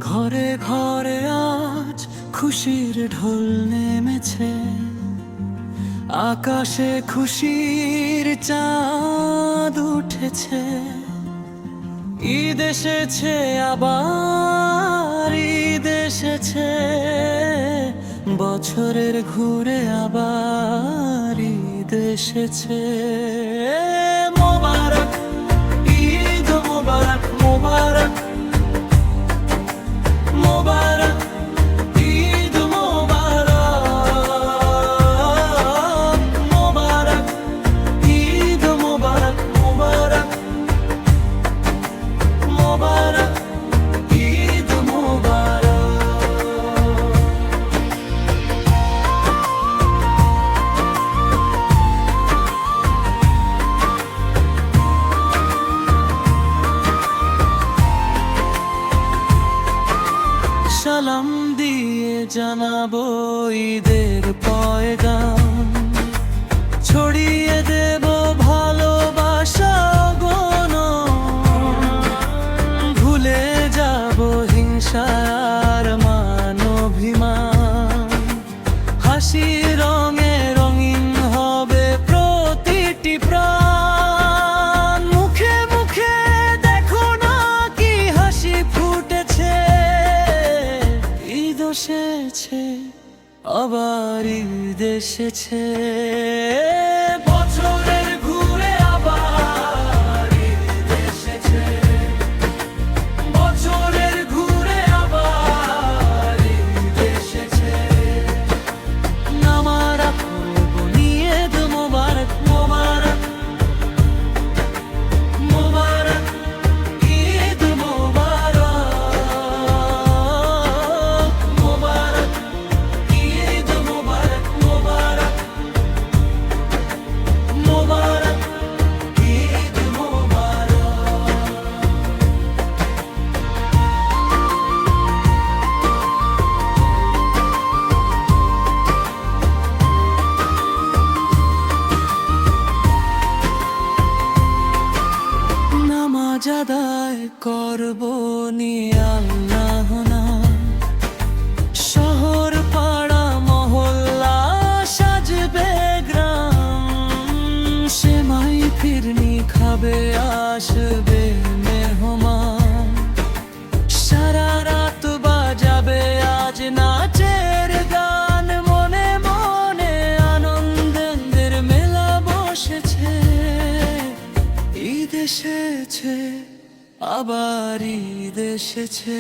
ঘরে ঘরে আজ খুশির ঢোল নেমেছে, আকাশে খুশির চাঁদ উঠেছে। ঈদ এসেছে আবার, ঈদ এসেছে, বছরের ঘুরে আবার ঈদ এসেছে। মোবারক ঈদ মোবারক, মোবারক মোবারক ঈদ মোবারক, মোবারক ঈদ মোবারক, মোবারক মোবারক ঈদ মোবারক। সালাম দিয়ে জানাবো ঈদের পয়গাম, ছড়িয়ে দেব ভালোবাসা গণন। ভুলে যাব হিংসা আর মান অভিমান, হাসি রঙে রঙিন হবে প্রতিটি প্রাণ। মুখে মুখে দেখো না কি হাসি ফুটেছে, ঈদ এসেছে আবার ঈদ এসেছে। বছরের ঘুরে আবার ঈদ এসেছে, বছরের ঘুরে আবার ঈদ এসেছে। নামারা পড়ব ঈদ মোবারক, মোবারক মোবারক ঈদ মোবারক, মোবারক ঈদ মোবারক, মোবারক মোবারক ঈদ মোবারক। নামাজ আদায় করব নিয়ে আল্লাহ নাম, শহর পাড়া মহল্লা সাজবে গ্রাম। সেমাই ফিরনি খাবে আসবে মেহমান, সারা রাত বাজাবে আজ নাচের গান। মনে মনে আনন্দের মেলা বসেছে, ঈদ এসেছে আবার ঈদ এসেছে।